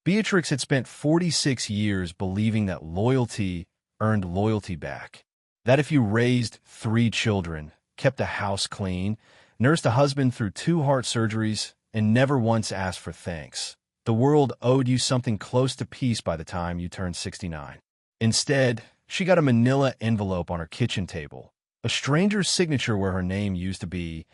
Beatrix had spent 46 years believing that loyalty earned loyalty back. That if you raised 3 children, kept a house clean, nursed a husband through 2 heart surgeries, and never once asked for thanks, the world owed you something close to peace by the time you turned 69. Instead, she got a manila envelope on her kitchen table, a stranger's signature where her name used to be,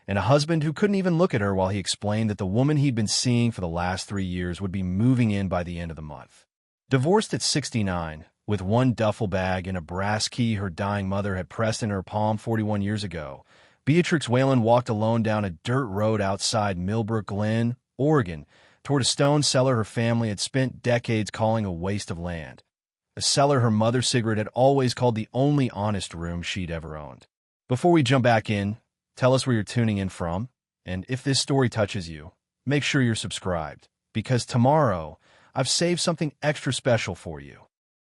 and a husband who couldn't even look at her while he explained that the woman he'd been seeing for the last 3 years would be moving in by the end of the month. Divorced at 69, with 1 duffel bag and a brass key her dying mother had pressed in her palm 41 years ago, Beatrix Whelan walked alone down a dirt road outside Millbrook Glen, Oregon, toward a stone cellar her family had spent decades calling a waste of land. A cellar her mother Sigrid had always called the only honest room she'd ever owned. Before we jump back in, tell us where you're tuning in from, and if this story touches you, make sure you're subscribed, because tomorrow I've saved something extra special for you.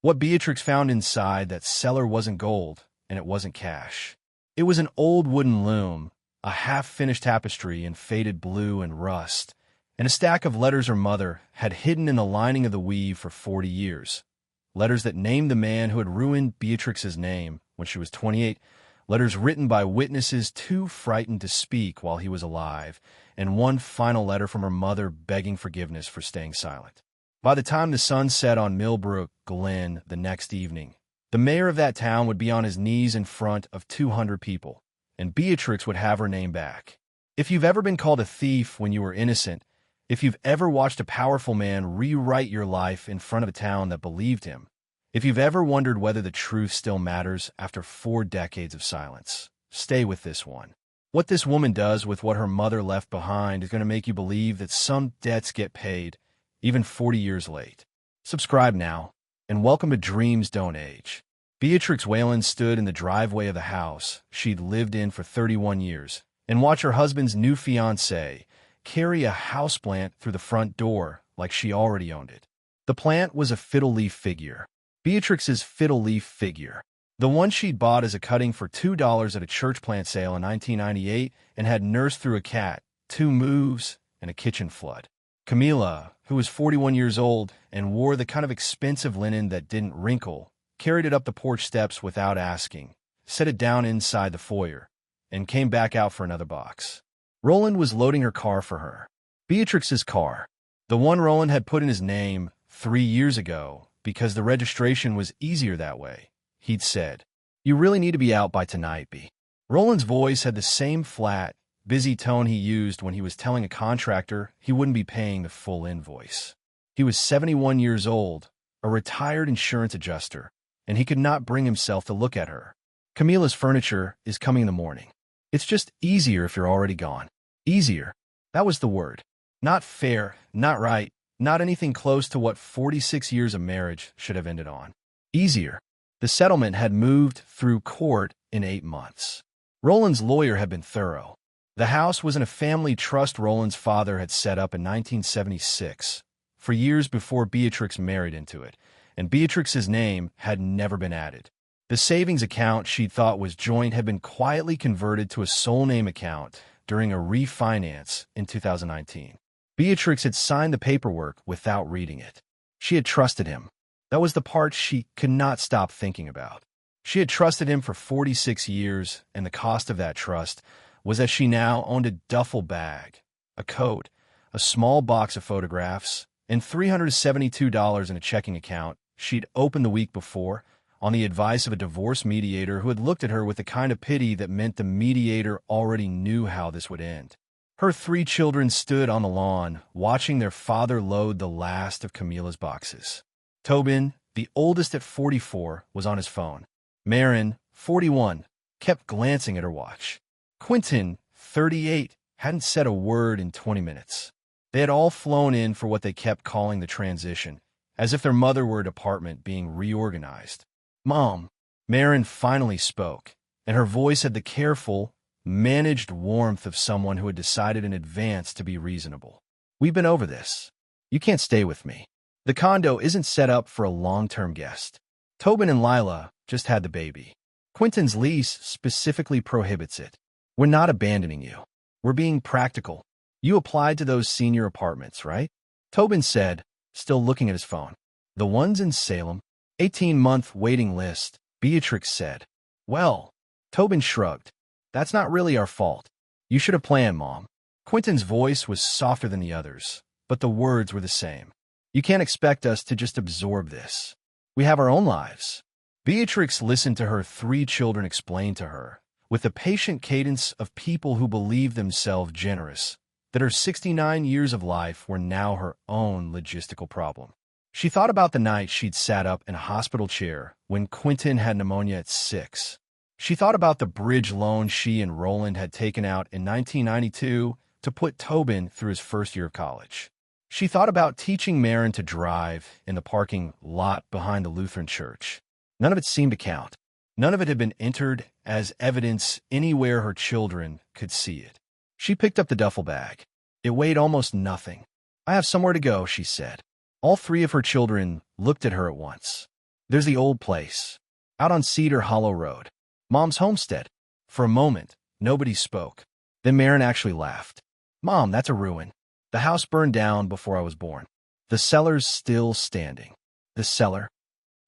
What Beatrix found inside that cellar wasn't gold, and it wasn't cash. It was an old wooden loom, a half-finished tapestry in faded blue and rust, and a stack of letters her mother had hidden in the lining of the weave for 40 years. Letters that named the man who had ruined Beatrix's name when she was 28, letters written by witnesses too frightened to speak while he was alive, and one final letter from her mother begging forgiveness for staying silent. By the time the sun set on Millbrook Glen the next evening, the mayor of that town would be on his knees in front of 200 people, and Beatrix would have her name back. If you've ever been called a thief when you were innocent, if you've ever watched a powerful man rewrite your life in front of a town that believed him, if you've ever wondered whether the truth still matters after 4 decades of silence, stay with this one. What this woman does with what her mother left behind is going to make you believe that some debts get paid, even 40 years late. Subscribe now, and welcome to Dreams Don't Age. Beatrix Whelan stood in the driveway of the house she'd lived in for 31 years and watched her husband's new fiancée carry a houseplant through the front door like she already owned it. The plant was a fiddle-leaf figure. Beatrix's fiddle-leaf figure. The one she'd bought as a cutting for $2 at a church plant sale in 1998 and had nursed through a cat, 2 moves, and a kitchen flood. Camila, who was 41 years old and wore the kind of expensive linen that didn't wrinkle, carried it up the porch steps without asking, set it down inside the foyer, and came back out for another box. Roland was loading her car for her. Beatrix's car. The one Roland had put in his name 3 years ago because the registration was easier that way. He'd said, "You really need to be out by tonight, B." Roland's voice had the same flat, busy tone he used when he was telling a contractor he wouldn't be paying the full invoice. He was 71 years old, a retired insurance adjuster, and he could not bring himself to look at her. "Camila's furniture is coming in the morning. It's just easier if you're already gone." Easier. That was the word. Not fair, not right, not anything close to what 46 years of marriage should have ended on. Easier. The settlement had moved through court in 8 months. Roland's lawyer had been thorough. The house was in a family trust Roland's father had set up in 1976, for years before Beatrix married into it, and Beatrix's name had never been added. The savings account she'd thought was joint had been quietly converted to a sole name account during a refinance in 2019. Beatrix had signed the paperwork without reading it. She had trusted him. That was the part she could not stop thinking about. She had trusted him for 46 years, and the cost of that trust was that she now owned a duffel bag, a coat, a small box of photographs, and $372 in a checking account she'd opened the week before on the advice of a divorce mediator who had looked at her with the kind of pity that meant the mediator already knew how this would end. Her 3 children stood on the lawn, watching their father load the last of Camila's boxes. Tobin, the oldest at 44, was on his phone. Marin, 41, kept glancing at her watch. Quentin, 38, hadn't said a word in 20 minutes. They had all flown in for what they kept calling the transition, as if their mother were a department being reorganized. "Mom," Marin finally spoke, and her voice had the careful, managed warmth of someone who had decided in advance to be reasonable. "We've been over this. You can't stay with me. The condo isn't set up for a long-term guest. Tobin and Lila just had the baby. Quentin's lease specifically prohibits it. We're not abandoning you. We're being practical. You applied to those senior apartments, right?" Tobin said, still looking at his phone. The ones in Salem, 18-month waiting list, Beatrix said. Well, Tobin shrugged. That's not really our fault. You should have planned, Mom. Quentin's voice was softer than the others, but the words were the same. You can't expect us to just absorb this. We have our own lives. Beatrix listened to her 3 children explain to her, with the patient cadence of people who believe themselves generous, that her 69 years of life were now her own logistical problem. She thought about the night she'd sat up in a hospital chair when Quentin had pneumonia at 6. She thought about the bridge loan she and Roland had taken out in 1992 to put Tobin through his first year of college. She thought about teaching Marin to drive in the parking lot behind the Lutheran church. None of it seemed to count. None of it had been entered as evidence anywhere her children could see it. She picked up the duffel bag. It weighed almost nothing. I have somewhere to go, she said. All 3 of her children looked at her at once. There's the old place, out on Cedar Hollow Road. Mom's homestead. For a moment, nobody spoke. Then Marin actually laughed. Mom, that's a ruin. The house burned down before I was born. The cellar's still standing. The cellar?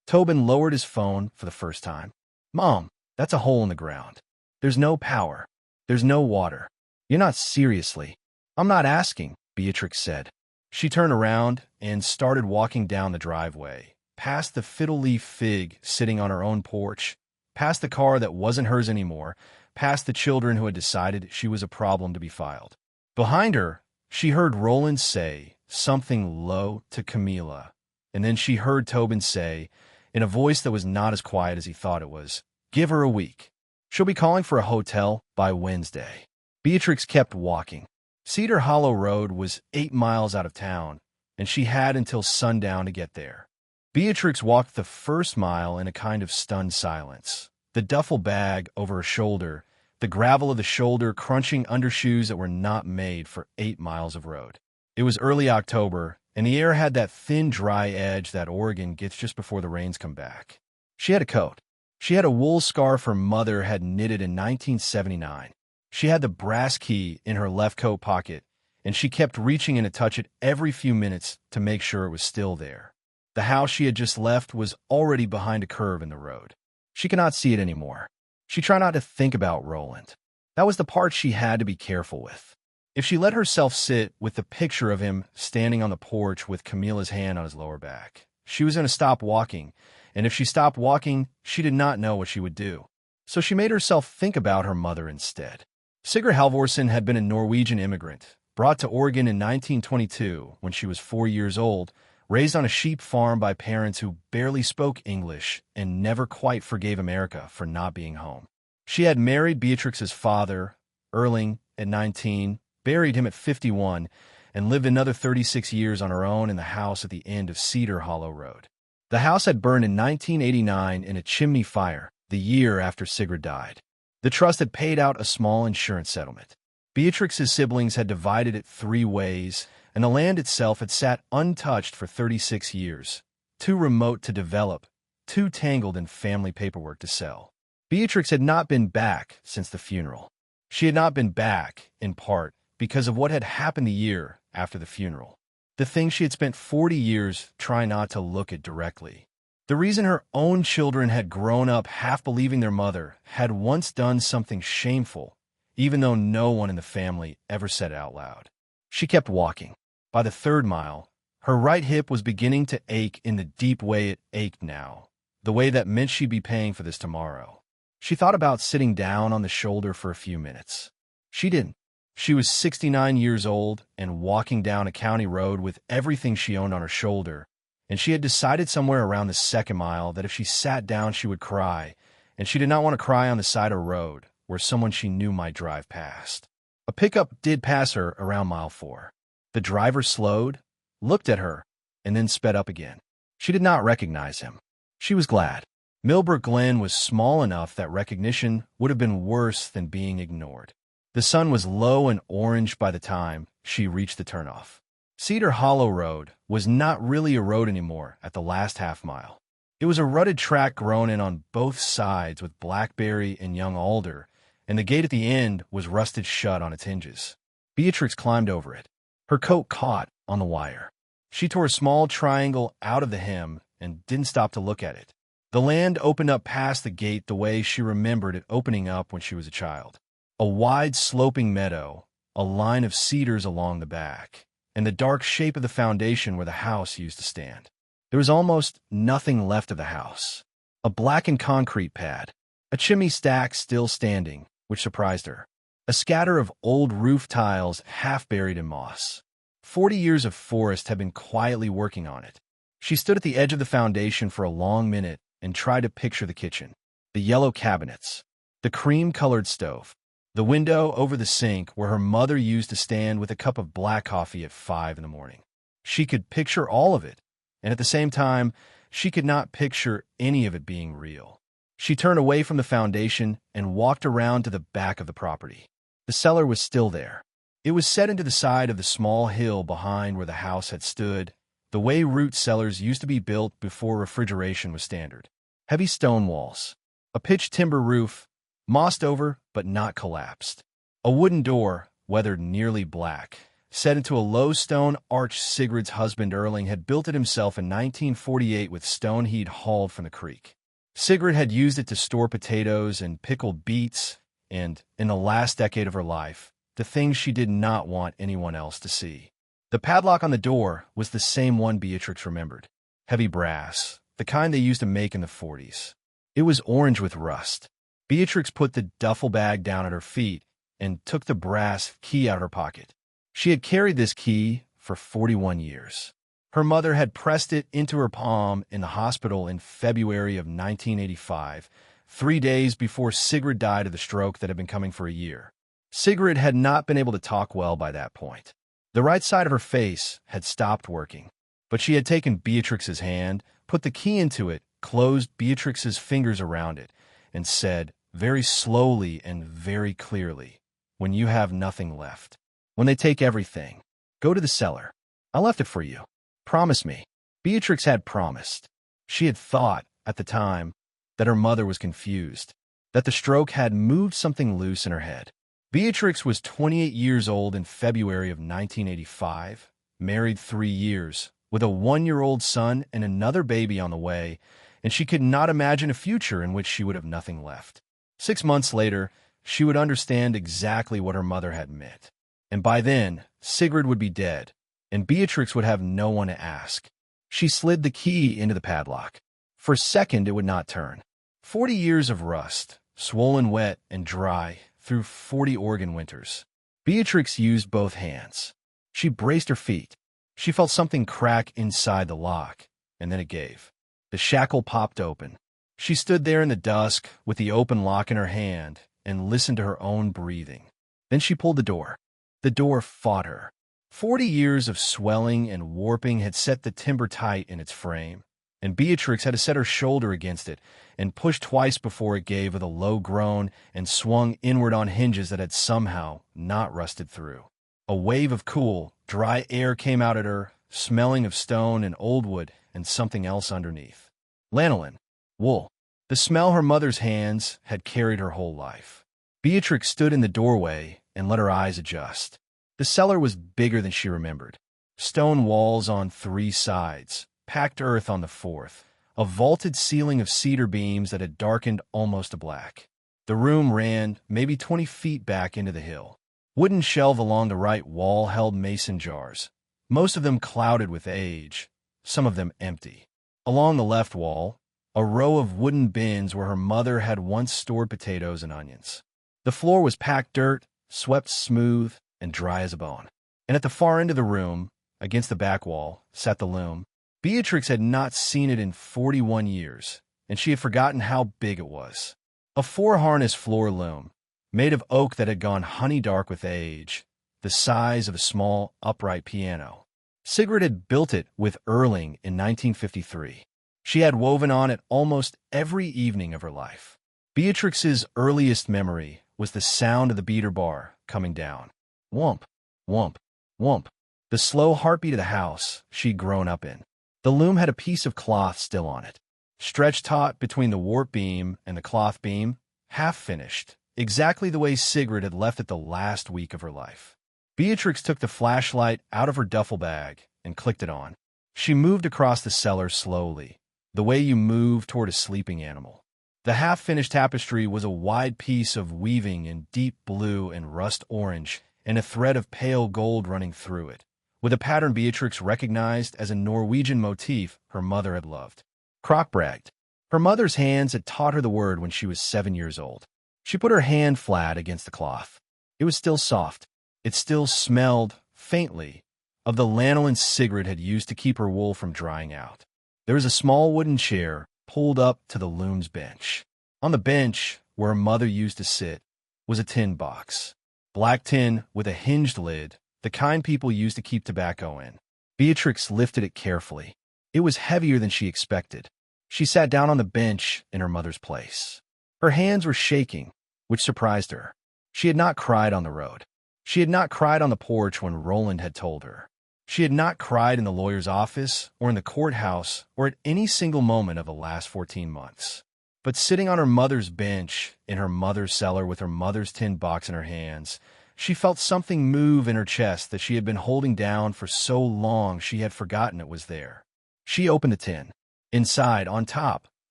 Tobin lowered his phone for the first time. Mom, that's a hole in the ground. There's no power. There's no water. You're not seriously. I'm not asking, Beatrix said. She turned around and started walking down the driveway, past the fiddle-leaf fig sitting on her own porch, past the car that wasn't hers anymore, past the children who had decided she was a problem to be filed. Behind her, she heard Roland say something low to Camilla, and then she heard Tobin say, in a voice that was not as quiet as he thought it was, give her a week. She'll be calling for a hotel by Wednesday. Beatrix kept walking. Cedar Hollow Road was 8 miles out of town, and she had until sundown to get there. Beatrix walked the first mile in a kind of stunned silence, the duffel bag over her shoulder, the gravel of the shoulder crunching undershoes that were not made for 8 miles of road. It was early October, and the air had that thin, dry edge that Oregon gets just before the rains come back. She had a coat. She had a wool scarf her mother had knitted in 1979. She had the brass key in her left coat pocket, and she kept reaching in to touch it every few minutes to make sure it was still there. The house she had just left was already behind a curve in the road. She could not see it anymore. She tried not to think about Roland. That was the part she had to be careful with. If she let herself sit with the picture of him standing on the porch with Camilla's hand on his lower back, she was going to stop walking, and if she stopped walking, she did not know what she would do. So she made herself think about her mother instead. Sigrid Halvorsen had been a Norwegian immigrant, brought to Oregon in 1922 when she was 4 years old, raised on a sheep farm by parents who barely spoke English and never quite forgave America for not being home. She had married Beatrix's father, Erling, at 19, buried him at 51, and lived another 36 years on her own in the house at the end of Cedar Hollow Road. The house had burned in 1989 in a chimney fire, the year after Sigrid died. The trust had paid out a small insurance settlement. Beatrix's siblings had divided it 3 ways, and the land itself had sat untouched for 36 years, too remote to develop, too tangled in family paperwork to sell. Beatrix had not been back since the funeral. She had not been back, in part, because of what had happened the year after the funeral. The thing she had spent 40 years trying not to look at directly. The reason her own children had grown up half believing their mother had once done something shameful, even though no one in the family ever said it out loud. She kept walking. By the 3rd mile, her right hip was beginning to ache in the deep way it ached now, the way that meant she'd be paying for this tomorrow. She thought about sitting down on the shoulder for a few minutes. She didn't. She was 69 years old and walking down a county road with everything she owned on her shoulder, and she had decided somewhere around the 2nd mile that if she sat down she would cry, and she did not want to cry on the side of a road where someone she knew might drive past. A pickup did pass her around mile 4. The driver slowed, looked at her, and then sped up again. She did not recognize him. She was glad. Millbrook Glen was small enough that recognition would have been worse than being ignored. The sun was low and orange by the time she reached the turnoff. Cedar Hollow Road was not really a road anymore at the last half mile. It was a rutted track grown in on both sides with blackberry and young alder, and the gate at the end was rusted shut on its hinges. Beatrix climbed over it. Her coat caught on the wire. She tore a small triangle out of the hem and didn't stop to look at it. The land opened up past the gate the way she remembered it opening up when she was a child. A wide sloping meadow, a line of cedars along the back, and the dark shape of the foundation where the house used to stand. There was almost nothing left of the house. A blackened concrete pad, a chimney stack still standing, which surprised her. A scatter of old roof tiles half buried in moss. 40 years of forest had been quietly working on it. She stood at the edge of the foundation for a long minute and tried to picture the kitchen. The yellow cabinets, the cream-colored stove, the window over the sink where her mother used to stand with a cup of black coffee at 5 in the morning. She could picture all of it, and at the same time, she could not picture any of it being real. She turned away from the foundation and walked around to the back of the property. The cellar was still there. It was set into the side of the small hill behind where the house had stood, the way root cellars used to be built before refrigeration was standard. Heavy stone walls, a pitched timber roof, mossed over but not collapsed. A wooden door, weathered nearly black, set into a low stone arch Sigrid's husband Erling had built it himself in 1948 with stone he'd hauled from the creek. Sigrid had used it to store potatoes and pickled beets, and, in the last decade of her life, the things she did not want anyone else to see. The padlock on the door was the same one Beatrix remembered. Heavy brass, the kind they used to make in the 40s. It was orange with rust. Beatrix put the duffel bag down at her feet and took the brass key out of her pocket. She had carried this key for 41 years. Her mother had pressed it into her palm in the hospital in February of 1985, 3 days before Sigrid died of the stroke that had been coming for a year. Sigrid had not been able to talk well by that point. The right side of her face had stopped working, but she had taken Beatrix's hand, put the key into it, closed Beatrix's fingers around it, and said, very slowly and very clearly, "When you have nothing left, when they take everything, go to the cellar. I left it for you. Promise me." Beatrix had promised. She had thought, at the time, that her mother was confused, that the stroke had moved something loose in her head. Beatrix was 28 years old in February of 1985, married 3 years, with a 1-year-old son and another baby on the way, and she could not imagine a future in which she would have nothing left. 6 months later, she would understand exactly what her mother had meant. And by then, Sigrid would be dead, and Beatrix would have no one to ask. She slid the key into the padlock. For a second, it would not turn. 40 years of rust, swollen wet and dry, through 40 Oregon winters. Beatrix used both hands. She braced her feet. She felt something crack inside the lock, and then it gave. The shackle popped open. She stood there in the dusk with the open lock in her hand and listened to her own breathing. Then she pulled the door. The door fought her. 40 years of swelling and warping had set the timber tight in its frame, and Beatrix had to set her shoulder against it and push twice before it gave with a low groan and swung inward on hinges that had somehow not rusted through. A wave of cool, dry air came out at her, smelling of stone and old wood and something else underneath. Lanolin. Wool. The smell her mother's hands had carried her whole life. Beatrix stood in the doorway and let her eyes adjust. The cellar was bigger than she remembered. Stone walls on 3 sides, packed earth on the 4th, a vaulted ceiling of cedar beams that had darkened almost to black. The room ran maybe 20 feet back into the hill. Wooden shelf along the right wall held mason jars, most of them clouded with age, some of them empty. Along the left wall, a row of wooden bins where her mother had once stored potatoes and onions. The floor was packed dirt, swept smooth, and dry as a bone. And at the far end of the room, against the back wall, sat the loom. Beatrix had not seen it in 41 years, and she had forgotten how big it was. A 4-harness floor loom, made of oak that had gone honey-dark with age, the size of a small, upright piano. Sigrid had built it with Erling in 1953. She had woven on it almost every evening of her life. Beatrix's earliest memory was the sound of the beater bar coming down. Whomp, whomp, whomp. The slow heartbeat of the house she'd grown up in. The loom had a piece of cloth still on it, stretched taut between the warp beam and the cloth beam, half finished, exactly the way Sigrid had left it the last week of her life. Beatrix took the flashlight out of her duffel bag and clicked it on. She moved across the cellar slowly, the way you move toward a sleeping animal. The half-finished tapestry was a wide piece of weaving in deep blue and rust orange, and a thread of pale gold running through it, with a pattern Beatrix recognized as a Norwegian motif her mother had loved. Crock bragged. Her mother's hands had taught her the word when she was 7 years old. She put her hand flat against the cloth. It was still soft. It still smelled, faintly, of the lanolin Sigrid had used to keep her wool from drying out. There was a small wooden chair pulled up to the loom's bench. On the bench, where her mother used to sit, was a tin box. Black tin with a hinged lid, the kind people used to keep tobacco in. Beatrix lifted it carefully. It was heavier than she expected. She sat down on the bench in her mother's place. Her hands were shaking, which surprised her. She had not cried on the road. She had not cried on the porch when Roland had told her. She had not cried in the lawyer's office or in the courthouse or at any single moment of the last 14 months. But sitting on her mother's bench in her mother's cellar with her mother's tin box in her hands, she felt something move in her chest that she had been holding down for so long she had forgotten it was there. She opened the tin. Inside, on top,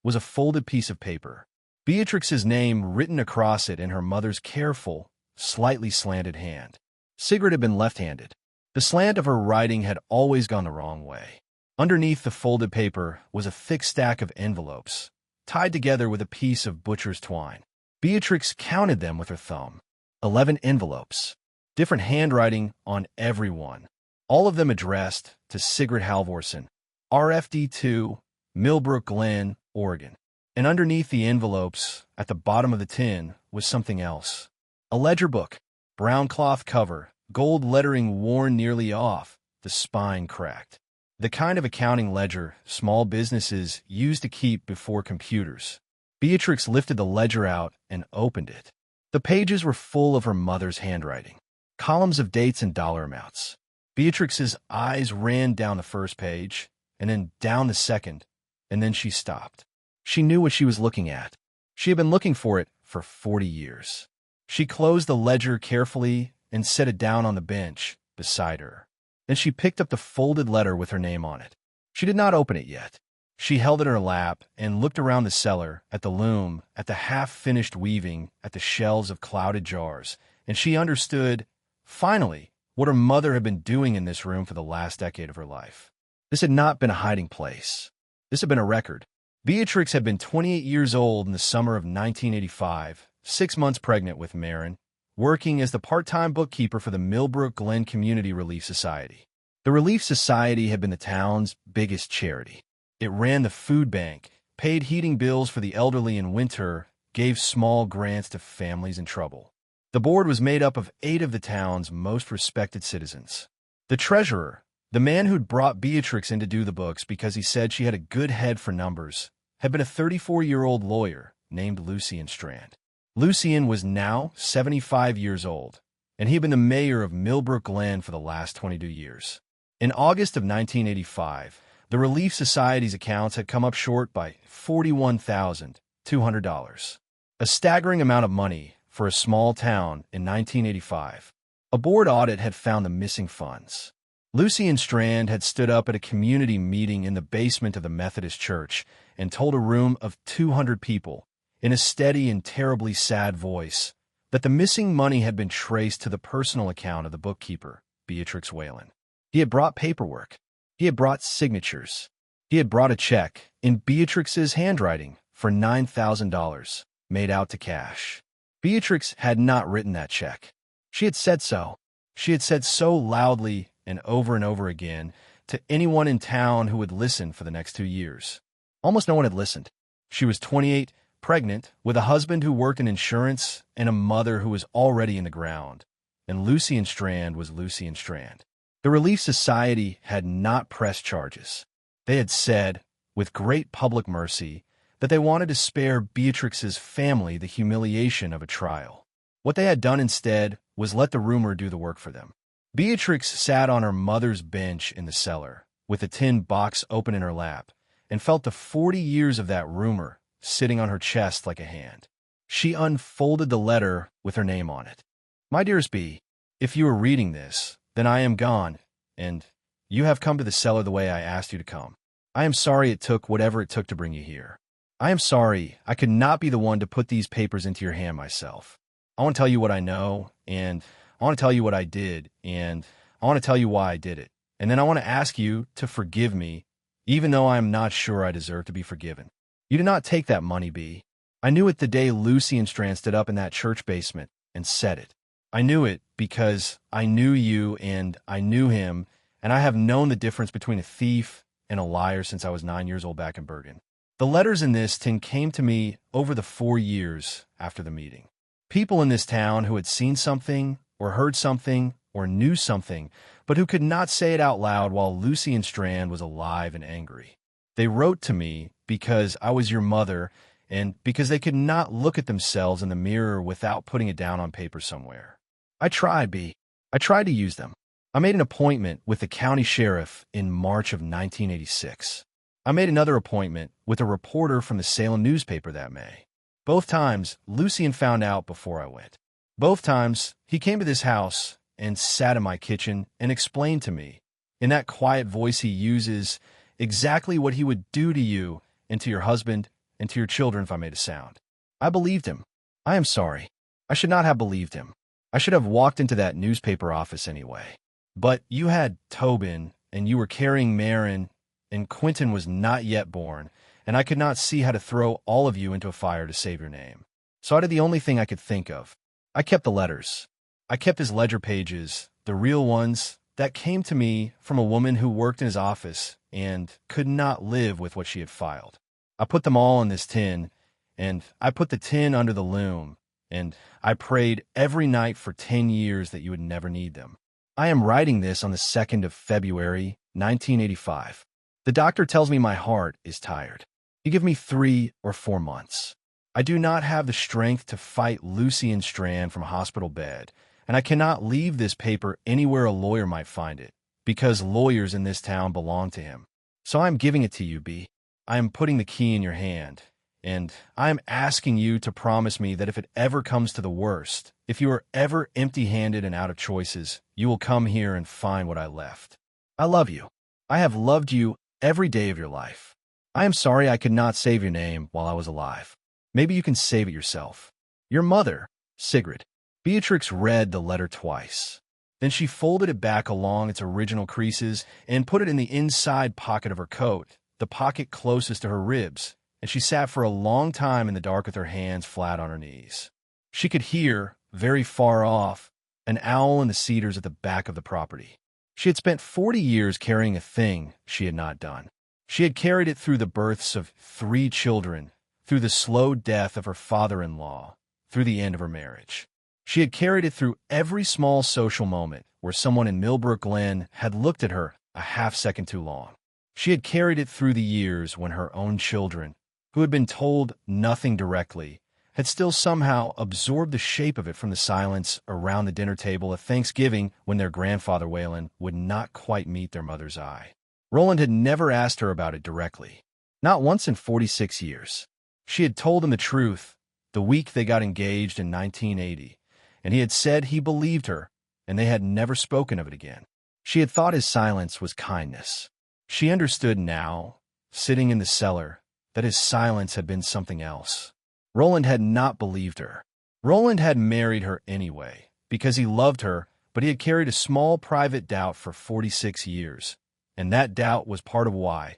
was a folded piece of paper. Beatrix's name written across it in her mother's careful, slightly slanted hand. Sigrid had been left-handed. The slant of her writing had always gone the wrong way. Underneath the folded paper was a thick stack of envelopes, tied together with a piece of butcher's twine. Beatrix counted them with her thumb. 11 envelopes. Different handwriting on every one. All of them addressed to Sigrid Halvorsen, RFD 2, Millbrook Glen, Oregon. And underneath the envelopes, at the bottom of the tin, was something else. A ledger book, brown cloth cover, gold lettering worn nearly off, the spine cracked. The kind of accounting ledger small businesses used to keep before computers. Beatrix lifted the ledger out and opened it. The pages were full of her mother's handwriting, columns of dates and dollar amounts. Beatrix's eyes ran down the first page, and then down the second, and then she stopped. She knew what she was looking at. She had been looking for it for 40 years. She closed the ledger carefully and set it down on the bench beside her. Then she picked up the folded letter with her name on it. She did not open it yet. She held it in her lap and looked around the cellar, at the loom, at the half-finished weaving, at the shelves of clouded jars, and she understood, finally, what her mother had been doing in this room for the last decade of her life. This had not been a hiding place. This had been a record. Beatrix had been 28 years old in the summer of 1985, 6 months pregnant with Marin, working as the part-time bookkeeper for the Millbrook Glen Community Relief Society. The Relief Society had been the town's biggest charity. It ran the food bank, paid heating bills for the elderly in winter, gave small grants to families in trouble. The board was made up of 8 of the town's most respected citizens. The treasurer, the man who'd brought Beatrix in to do the books because he said she had a good head for numbers, had been a 34-year-old lawyer named Lucien Strand. Lucien was now 75 years old, and he had been the mayor of Millbrook Glen for the last 22 years. In August of 1985, the Relief Society's accounts had come up short by $41,200, a staggering amount of money for a small town in 1985. A board audit had found the missing funds. Lucien Strand had stood up at a community meeting in the basement of the Methodist Church and told a room of 200 people, in a steady and terribly sad voice, that the missing money had been traced to the personal account of the bookkeeper, Beatrix Whelan. He had brought paperwork. He had brought signatures. He had brought a check in Beatrix's handwriting for $9,000, made out to cash. Beatrix had not written that check. She had said so. She had said so loudly and over again to anyone in town who would listen for the next 2 years. Almost no one had listened. She was 28, pregnant, with a husband who worked in insurance and a mother who was already in the ground. And Lucien Strand was Lucien Strand. The Relief Society had not pressed charges. They had said, with great public mercy, that they wanted to spare Beatrix's family the humiliation of a trial. What they had done instead was let the rumor do the work for them. Beatrix sat on her mother's bench in the cellar, with the tin box open in her lap, and felt the 40 years of that rumor sitting on her chest like a hand. She unfolded the letter with her name on it. My dearest B, if you are reading this, then I am gone, and You have come to the cellar the way I asked you to come. I am sorry it took whatever it took to bring you here. I am sorry I could not be the one to put these papers into your hand myself. I want to tell you what I know, and I want to tell you what I did, and I want to tell you why I did it. And then I want to ask you to forgive me, even though I am not sure I deserve to be forgiven. You did not take that money, B. I knew it the day Lucy and Strand stood up in that church basement and said it. I knew it because I knew you and I knew him, and I have known the difference between a thief and a liar since I was 9 years old back in Bergen. The letters in this tin came to me over the 4 years after the meeting. People in this town who had seen something or heard something or knew something, but who could not say it out loud while Lucy and Strand was alive and angry. They wrote to me because I was your mother and because they could not look at themselves in the mirror without putting it down on paper somewhere. I tried, B. I tried to use them. I made an appointment with the county sheriff in March of 1986. I made another appointment with a reporter from the Salem newspaper that May. Both times, Lucien found out before I went. Both times, he came to this house and sat in my kitchen and explained to me, in that quiet voice he uses, exactly what he would do to you and to your husband and to your children if I made a sound. I believed him. I am sorry. I should not have believed him. I should have walked into that newspaper office anyway. But you had Tobin, and you were carrying Marin, and Quentin was not yet born, and I could not see how to throw all of you into a fire to save your name. So I did the only thing I could think of. I kept the letters. I kept his ledger pages, the real ones, that came to me from a woman who worked in his office and could not live with what she had filed. I put them all in this tin, and I put the tin under the loom, and I prayed every night for 10 years that you would never need them. I am writing this on the 2nd of February, 1985. The doctor tells me my heart is tired. He gave me 3 or 4 months. I do not have the strength to fight Lucy and Strand from a hospital bed, and I cannot leave this paper anywhere a lawyer might find it, because lawyers in this town belong to him. So I am giving it to you, B. I am putting the key in your hand, and I am asking you to promise me that if it ever comes to the worst, if you are ever empty-handed and out of choices, you will come here and find what I left. I love you. I have loved you every day of your life. I am sorry I could not save your name while I was alive. Maybe you can save it yourself. Your mother, Sigrid. Beatrix read the letter twice. Then she folded it back along its original creases and put it in the inside pocket of her coat, the pocket closest to her ribs, and she sat for a long time in the dark with her hands flat on her knees. She could hear, very far off, an owl in the cedars at the back of the property. She had spent 40 years carrying a thing she had not done. She had carried it through the births of 3 children, through the slow death of her father-in-law, through the end of her marriage. She had carried it through every small social moment where someone in Millbrook Glen had looked at her a half-second too long. She had carried it through the years when her own children, who had been told nothing directly, had still somehow absorbed the shape of it from the silence around the dinner table at Thanksgiving when their grandfather Whelan would not quite meet their mother's eye. Roland had never asked her about it directly, not once in 46 years. She had told him the truth the week they got engaged in 1980, and he had said he believed her, and they had never spoken of it again. She had thought his silence was kindness. She understood now, sitting in the cellar, that his silence had been something else. Roland had not believed her. Roland had married her anyway, because he loved her, but he had carried a small private doubt for 46 years, and that doubt was part of why,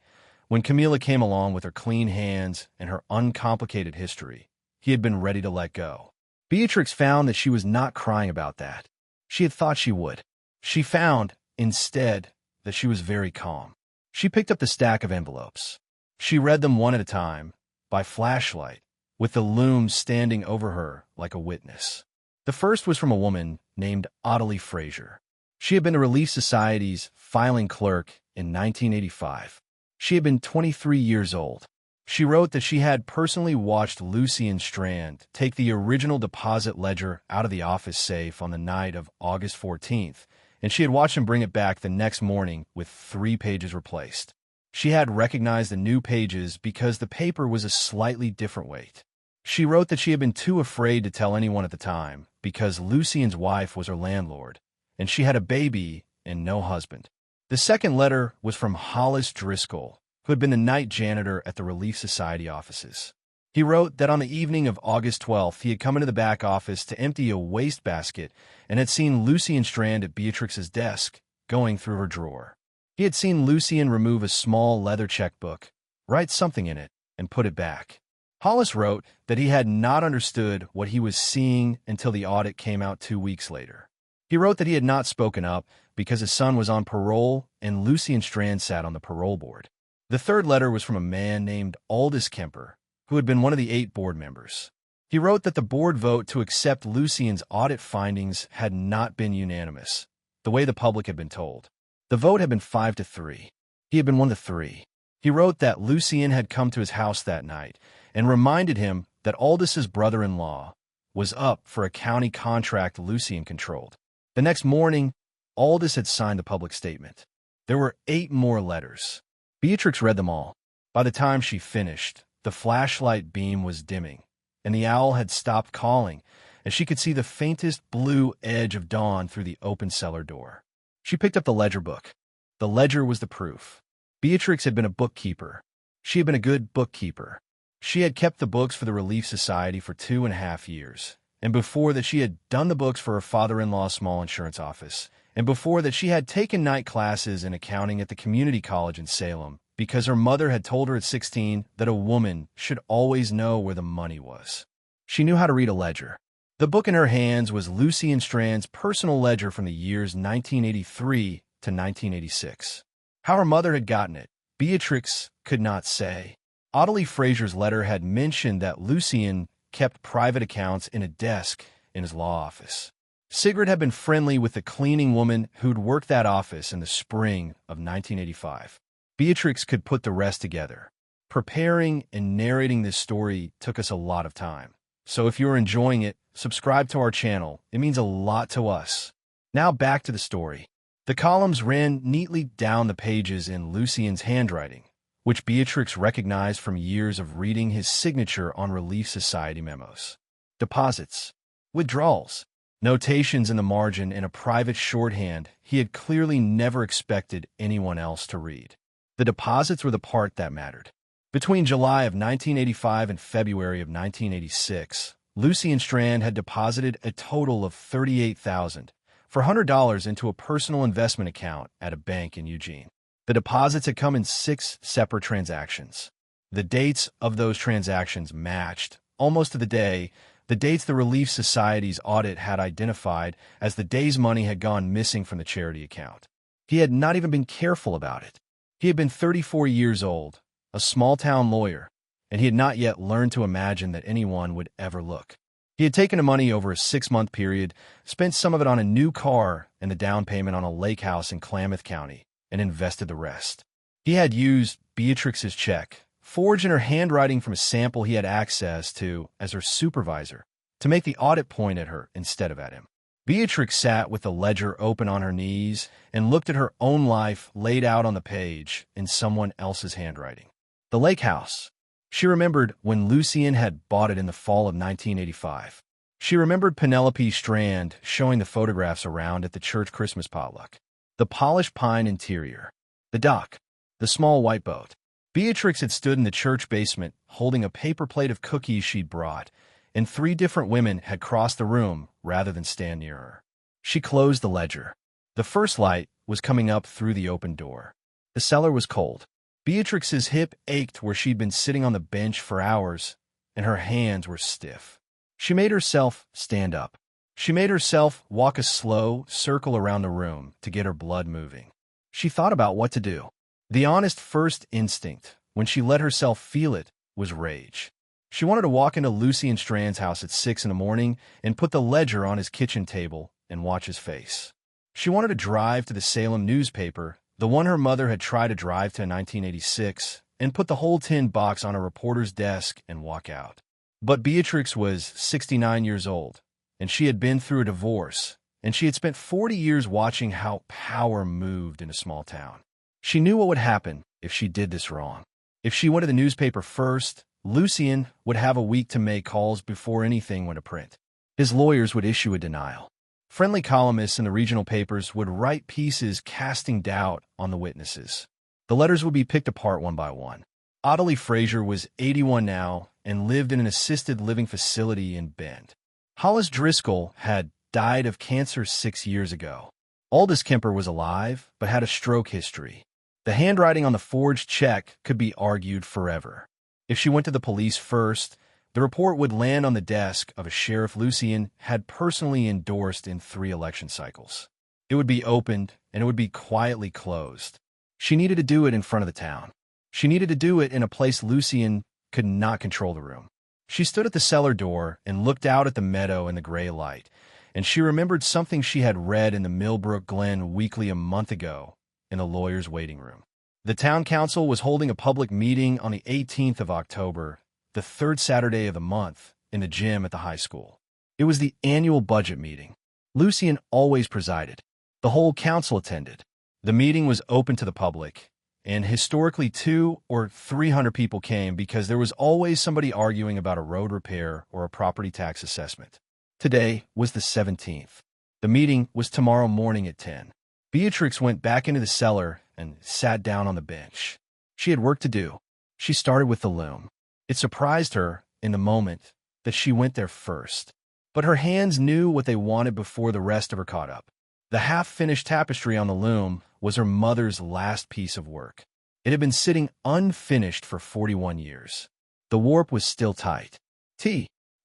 when Camilla came along with her clean hands and her uncomplicated history, he had been ready to let go. Beatrix found that she was not crying about that. She had thought she would. She found, instead, that she was very calm. She picked up the stack of envelopes. She read them one at a time, by flashlight, with the loom standing over her like a witness. The first was from a woman named Ottilie Fraser. She had been the Relief Society's filing clerk in 1985. She had been 23 years old. She wrote that she had personally watched Lucy and Strand take the original deposit ledger out of the office safe on the night of August 14th, and she had watched him bring it back the next morning with 3 pages replaced. She had recognized the new pages because the paper was a slightly different weight. She wrote that she had been too afraid to tell anyone at the time because Lucien's wife was her landlord, and she had a baby and no husband. The second letter was from Hollis Driscoll, who had been the night janitor at the Relief Society offices. He wrote that on the evening of August 12th, he had come into the back office to empty a wastebasket and had seen Lucien Strand at Beatrix's desk, going through her drawer. He had seen Lucien remove a small leather checkbook, write something in it, and put it back. Hollis wrote that he had not understood what he was seeing until the audit came out 2 weeks later. He wrote that he had not spoken up because his son was on parole and Lucien Strand sat on the parole board. The third letter was from a man named Aldous Kemper, who had been one of the 8 board members. He wrote that the board vote to accept Lucien's audit findings had not been unanimous, the way the public had been told. The vote had been 5-3. He had been one of the 3. He wrote that Lucien had come to his house that night and reminded him that Aldous's brother-in-law was up for a county contract Lucien controlled. The next morning, Aldous had signed the public statement. There were 8 more letters. Beatrix read them all. By the time she finished, the flashlight beam was dimming, and the owl had stopped calling, as she could see the faintest blue edge of dawn through the open cellar door. She picked up the ledger book. The ledger was the proof. Beatrix had been a bookkeeper. She had been a good bookkeeper. She had kept the books for the Relief Society for 2.5 years, and before that she had done the books for her father-in-law's small insurance office, and before that she had taken night classes in accounting at the community college in Salem, because her mother had told her at 16 that a woman should always know where the money was. She knew how to read a ledger. The book in her hands was Lucien Strand's personal ledger from the years 1983 to 1986. How her mother had gotten it, Beatrix could not say. Ottilie Fraser's letter had mentioned that Lucien kept private accounts in a desk in his law office. Sigrid had been friendly with the cleaning woman who'd worked that office in the spring of 1985. Beatrix could put the rest together. Preparing and narrating this story took us a lot of time. So if you're enjoying it, subscribe to our channel. It means a lot to us. Now back to the story. The columns ran neatly down the pages in Lucien's handwriting, which Beatrix recognized from years of reading his signature on Relief Society memos. Deposits, withdrawals, notations in the margin in a private shorthand he had clearly never expected anyone else to read. The deposits were the part that mattered. Between July of 1985 and February of 1986, Lucien Strand had deposited a total of $38,400 into a personal investment account at a bank in Eugene. The deposits had come in 6 separate transactions. The dates of those transactions matched, almost to the day, the dates the Relief Society's audit had identified as the days money had gone missing from the charity account. He had not even been careful about it. He had been 34 years old, a small-town lawyer, and he had not yet learned to imagine that anyone would ever look. He had taken the money over a 6-month period, spent some of it on a new car and the down payment on a lake house in Klamath County, and invested the rest. He had used Beatrix's check, forged in her handwriting from a sample he had access to as her supervisor, to make the audit point at her instead of at him. Beatrix sat with the ledger open on her knees and looked at her own life laid out on the page in someone else's handwriting. The lake house. She remembered when Lucien had bought it in the fall of 1985. She remembered Penelope Strand showing the photographs around at the church Christmas potluck. The polished pine interior. The dock. The small white boat. Beatrix had stood in the church basement holding a paper plate of cookies she'd brought, and 3 different women had crossed the room rather than stand near her. She closed the ledger. The first light was coming up through the open door. The cellar was cold. Beatrix's hip ached where she'd been sitting on the bench for hours, and her hands were stiff. She made herself stand up. She made herself walk a slow circle around the room to get her blood moving. She thought about what to do. The honest first instinct, when she let herself feel it, was rage. She wanted to walk into Lucien Strand's house at 6 in the morning and put the ledger on his kitchen table and watch his face. She wanted to drive to the Salem newspaper, the one her mother had tried to drive to in 1986, and put the whole tin box on a reporter's desk and walk out. But Beatrix was 69 years old, and she had been through a divorce, and she had spent 40 years watching how power moved in a small town. She knew what would happen if she did this wrong. If she went to the newspaper first, Lucien would have a week to make calls before anything went to print. His lawyers would issue a denial. Friendly columnists in the regional papers would write pieces casting doubt on the witnesses. The letters would be picked apart one by one. Ottilie Fraser was 81 now and lived in an assisted living facility in Bend. Hollis Driscoll had died of cancer 6 years ago. Aldous Kemper was alive, but had a stroke history. The handwriting on the forged check could be argued forever. If she went to the police first, the report would land on the desk of a sheriff Lucien had personally endorsed in 3 election cycles. It would be opened, and it would be quietly closed. She needed to do it in front of the town. She needed to do it in a place Lucien could not control the room. She stood at the cellar door and looked out at the meadow in the gray light, and she remembered something she had read in the Millbrook Glen weekly a month ago in the lawyer's waiting room. The town council was holding a public meeting on the 18th of October, the 3rd Saturday of the month, in the gym at the high school. It was the annual budget meeting. Lucien always presided. The whole council attended. The meeting was open to the public, and historically 200 or 300 people came because there was always somebody arguing about a road repair or a property tax assessment. Today was the 17th. The meeting was tomorrow morning at 10. Beatrix went back into the cellar and sat down on the bench. She had work to do. She started with the loom. It surprised her, in the moment, that she went there first. But her hands knew what they wanted before the rest of her caught up. The half-finished tapestry on the loom was her mother's last piece of work. It had been sitting unfinished for 41 years. The warp was still tight.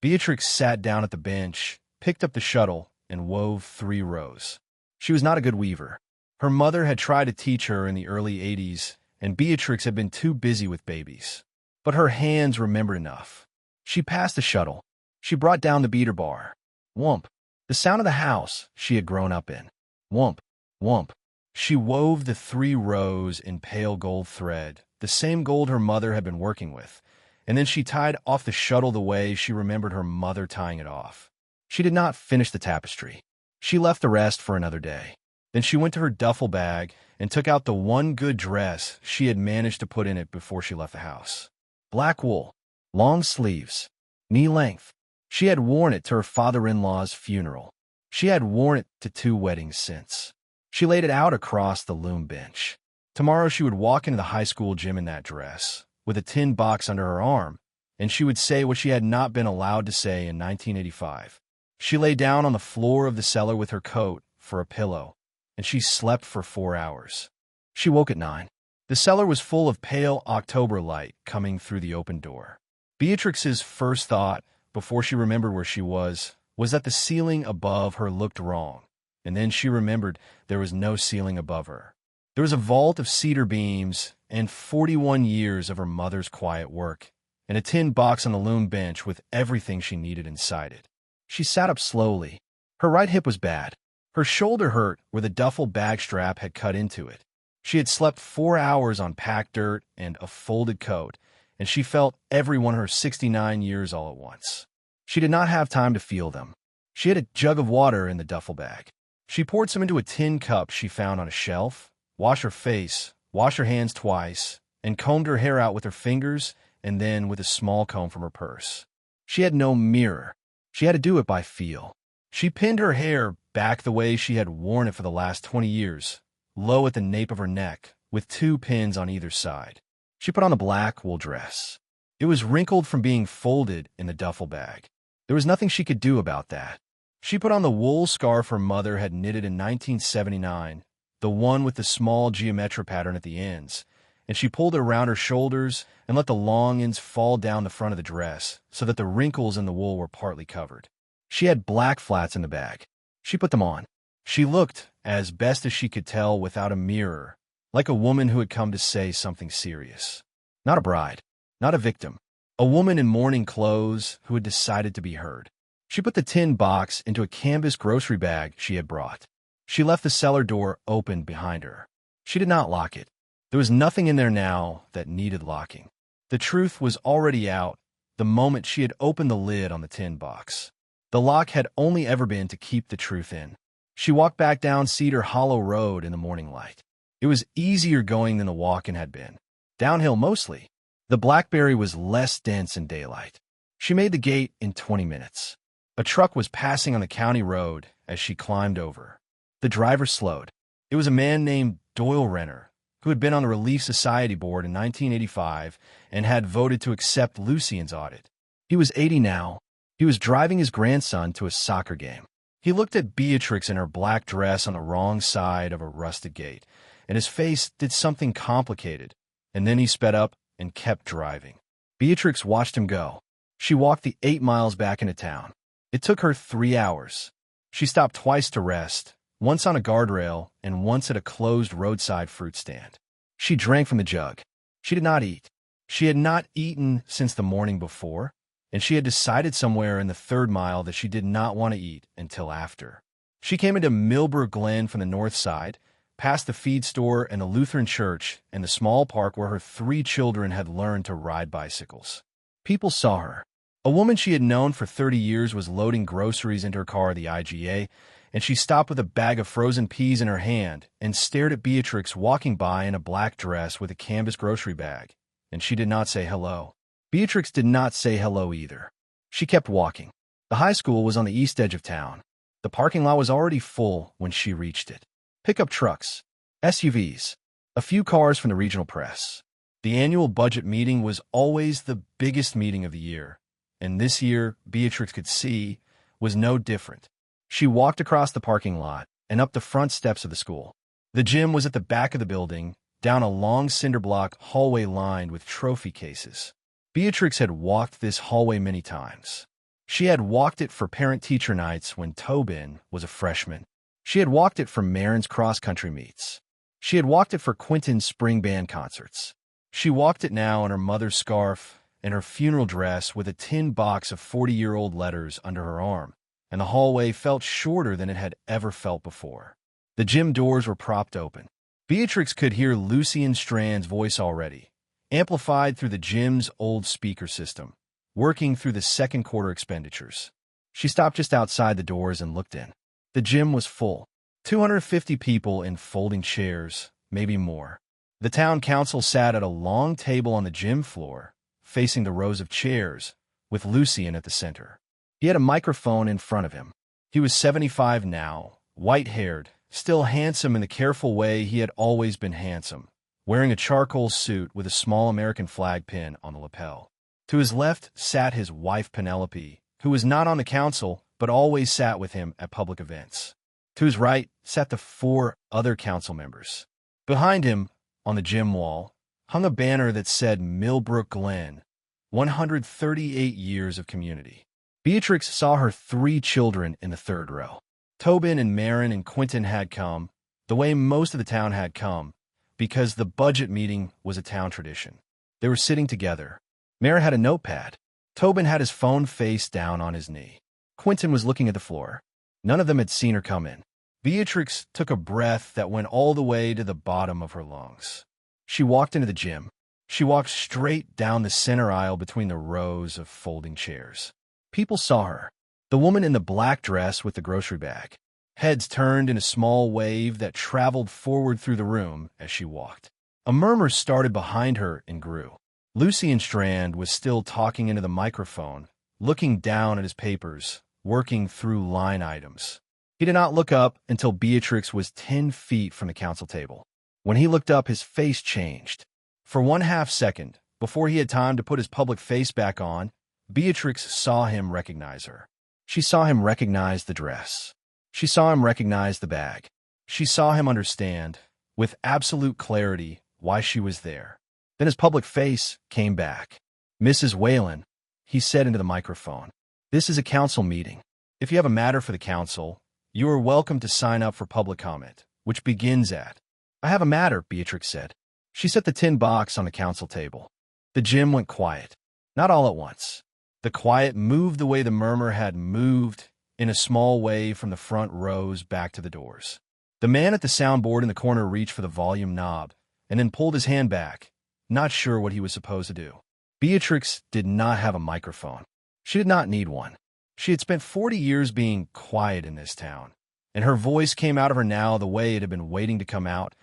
Beatrix sat down at the bench, picked up the shuttle, and wove 3 rows. She was not a good weaver. Her mother had tried to teach her in the early 80s, and Beatrix had been too busy with babies. But her hands remembered enough. She passed the shuttle. She brought down the beater bar. Whomp. The sound of the house she had grown up in. Whomp, whomp. She wove the 3 rows in pale gold thread, the same gold her mother had been working with, and then she tied off the shuttle the way she remembered her mother tying it off. She did not finish the tapestry. She left the rest for another day. Then she went to her duffel bag and took out the one good dress she had managed to put in it before she left the house. Black wool, long sleeves, knee length. She had worn it to her father-in-law's funeral. She had worn it to 2 weddings since. She laid it out across the loom bench. Tomorrow she would walk into the high school gym in that dress, with a tin box under her arm, and she would say what she had not been allowed to say in 1985. She lay down on the floor of the cellar with her coat for a pillow, and she slept for 4 hours. She woke at 9. The cellar was full of pale October light coming through the open door. Beatrix's first thought, before she remembered where she was that the ceiling above her looked wrong, and then she remembered there was no ceiling above her. There was a vault of cedar beams and 41 years of her mother's quiet work, and a tin box on the loom bench with everything she needed inside it. She sat up slowly. Her right hip was bad. Her shoulder hurt where the duffel bag strap had cut into it. She had slept 4 hours on packed dirt and a folded coat, and she felt every one of her 69 years all at once. She did not have time to feel them. She had a jug of water in the duffel bag. She poured some into a tin cup she found on a shelf, washed her face, washed her hands twice, and combed her hair out with her fingers and then with a small comb from her purse. She had no mirror. She had to do it by feel. She pinned her hair back the way she had worn it for the last 20 years, low at the nape of her neck, with 2 pins on either side. She put on the black wool dress. It was wrinkled from being folded in the duffel bag. There was nothing she could do about that. She put on the wool scarf her mother had knitted in 1979, the one with the small geometric pattern at the ends, and she pulled it around her shoulders and let the long ends fall down the front of the dress so that the wrinkles in the wool were partly covered. She had black flats in the bag. She put them on. She looked, as best as she could tell without a mirror, like a woman who had come to say something serious. Not a bride, not a victim. A woman in mourning clothes who had decided to be heard. She put the tin box into a canvas grocery bag she had brought. She left the cellar door open behind her. She did not lock it. There was nothing in there now that needed locking. The truth was already out the moment she had opened the lid on the tin box. The lock had only ever been to keep the truth in. She walked back down Cedar Hollow Road in the morning light. It was easier going than the walking had been. Downhill mostly. The blackberry was less dense in daylight. She made the gate in 20 minutes. A truck was passing on the county road as she climbed over. The driver slowed. It was a man named Doyle Renner, who had been on the Relief Society board in 1985 and had voted to accept Lucien's audit. He was 80 now. He was driving his grandson to a soccer game. He looked at Beatrix in her black dress on the wrong side of a rusted gate, and his face did something complicated, and then he sped up and kept driving. Beatrix watched him go. She walked the 8 miles back into town. It took her 3 hours. She stopped twice to rest, once on a guardrail and once at a closed roadside fruit stand. She drank from the jug. She did not eat. She had not eaten since the morning before, and she had decided somewhere in the 3rd mile that she did not want to eat until after. She came into Millbrook Glen from the north side, past the feed store and the Lutheran church and the small park where her 3 children had learned to ride bicycles. People saw her. A woman she had known for 30 years was loading groceries into her car at the IGA, and she stopped with a bag of frozen peas in her hand and stared at Beatrix walking by in a black dress with a canvas grocery bag, and she did not say hello. Beatrix did not say hello either. She kept walking. The high school was on the east edge of town. The parking lot was already full when she reached it. Pickup trucks, SUVs, a few cars from the regional press. The annual budget meeting was always the biggest meeting of the year, and this year, Beatrix could see, was no different. She walked across the parking lot and up the front steps of the school. The gym was at the back of the building, down a long cinder block hallway lined with trophy cases. Beatrix had walked this hallway many times. She had walked it for parent-teacher nights when Tobin was a freshman. She had walked it for Marin's cross-country meets. She had walked it for Quentin's spring band concerts. She walked it now in her mother's scarf and her funeral dress with a tin box of 40-year-old letters under her arm, and the hallway felt shorter than it had ever felt before. The gym doors were propped open. Beatrix could hear Lucien Strand's voice already, amplified through the gym's old speaker system, working through the second quarter expenditures. She stopped just outside the doors and looked in. The gym was full. 250 people in folding chairs, maybe more. The town council sat at a long table on the gym floor, facing the rows of chairs, with Lucien at the center. He had a microphone in front of him. He was 75 now, white-haired, still handsome in the careful way he had always been handsome, wearing a charcoal suit with a small American flag pin on the lapel. To his left sat his wife Penelope, who was not on the council but always sat with him at public events. To his right sat the 4 other council members. Behind him, on the gym wall, hung a banner that said Millbrook Glen, 138 years of community. Beatrix saw her 3 children in the 3rd row. Tobin and Marin and Quentin had come, the way most of the town had come, because the budget meeting was a town tradition. They were sitting together. Marin had a notepad. Tobin had his phone face down on his knee. Quentin was looking at the floor. None of them had seen her come in. Beatrix took a breath that went all the way to the bottom of her lungs. She walked into the gym. She walked straight down the center aisle between the rows of folding chairs. People saw her, the woman in the black dress with the grocery bag. Heads turned in a small wave that traveled forward through the room as she walked. A murmur started behind her and grew. Lucien Strand was still talking into the microphone, looking down at his papers, working through line items. He did not look up until Beatrix was 10 feet from the council table. When he looked up, his face changed. For 1/2 second, before he had time to put his public face back on, Beatrix saw him recognize her. She saw him recognize the dress. She saw him recognize the bag. She saw him understand, with absolute clarity, why she was there. Then his public face came back. "Mrs. Whelan," he said into the microphone, "this is a council meeting. If you have a matter for the council, you are welcome to sign up for public comment, which begins at—" "I have a matter," Beatrix said. She set the tin box on the council table. The gym went quiet. Not all at once. The quiet moved the way the murmur had moved, in a small wave from the front rows back to the doors. The man at the soundboard in the corner reached for the volume knob, and then pulled his hand back, not sure what he was supposed to do. Beatrix did not have a microphone. She did not need one. She had spent 40 years being quiet in this town, and her voice came out of her now the way it had been waiting to come out,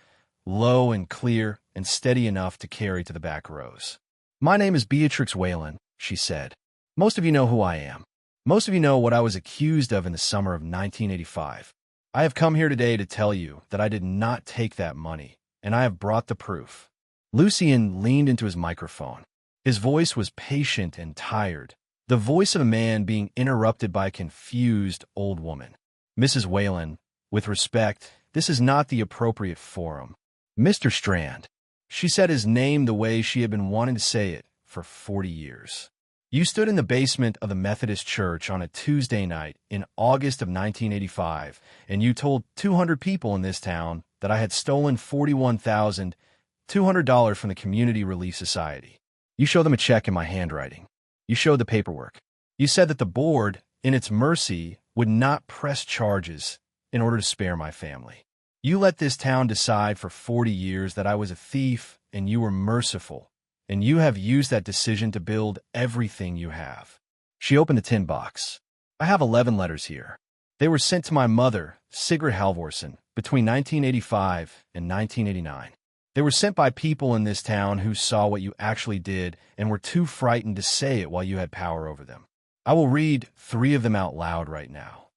low and clear and steady enough to carry to the back rows. "My name is Beatrix Whelan," she said. "Most of you know who I am. Most of you know what I was accused of in the summer of 1985. I have come here today to tell you that I did not take that money, and I have brought the proof. Lucien leaned into his microphone. His voice was patient and tired, the voice of a man being interrupted by a confused old woman. Mrs. Whelan, with respect, this is not the appropriate forum. Mr. Strand. She said his name the way she had been wanting to say it for 40 years. You stood in the basement of the Methodist Church on a Tuesday night in August of 1985, and you told 200 people in this town that I had stolen $41,200 from the Community Relief Society. You showed them a check in my handwriting. You showed the paperwork. You said that the board, in its mercy, would not press charges in order to spare my family. You let this town decide for 40 years that I was a thief, and you were merciful. And you have used that decision to build everything you have. She opened the tin box. I have 11 letters here. They were sent to my mother, Sigrid between 1985 and 1989. They were sent by people in this town who saw what you actually did and were too frightened to say it while you had power over them. I will read 3 of them out loud right now.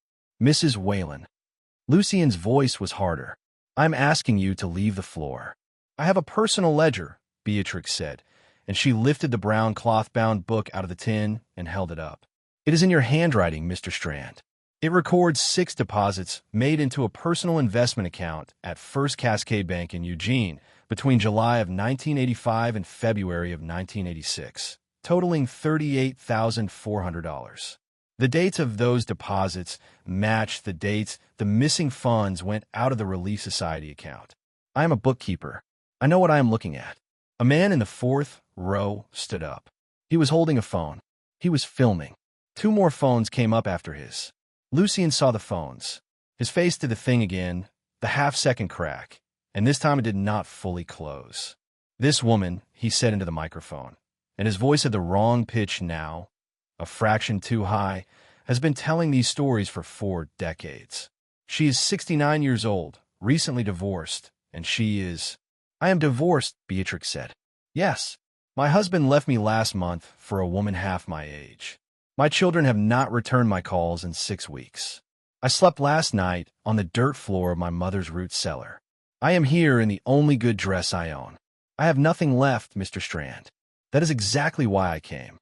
Mrs. Whelan. Lucien's voice was harder. I'm asking you to leave the floor. I have a personal ledger, Beatrix said, and she lifted the brown cloth-bound book out of the tin and held it up. It is in your handwriting, Mr. Strand. It records 6 deposits made into a personal investment account at First Cascade Bank in Eugene between July of 1985 and February of 1986, totaling $38,400. The dates of those deposits matched the dates the missing funds went out of the Relief Society account. I am a bookkeeper. I know what I am looking at. A man in the 4th row stood up. He was holding a phone. He was filming. 2 more phones came up after his. Lucien saw the phones. His face did the thing again, the half-second crack, and this time it did not fully close. This woman, he said into the microphone, and his voice had the wrong pitch now, a fraction too high, has been telling these stories for 4 decades. She is 69 years old, recently divorced, and she is... I am divorced, Beatrix said. Yes. My husband left me last month for a woman half my age. My children have not returned my calls in 6 weeks. I slept last night on the dirt floor of my mother's root cellar. I am here in the only good dress I own. I have nothing left, Mr. Strand. That is exactly why I came.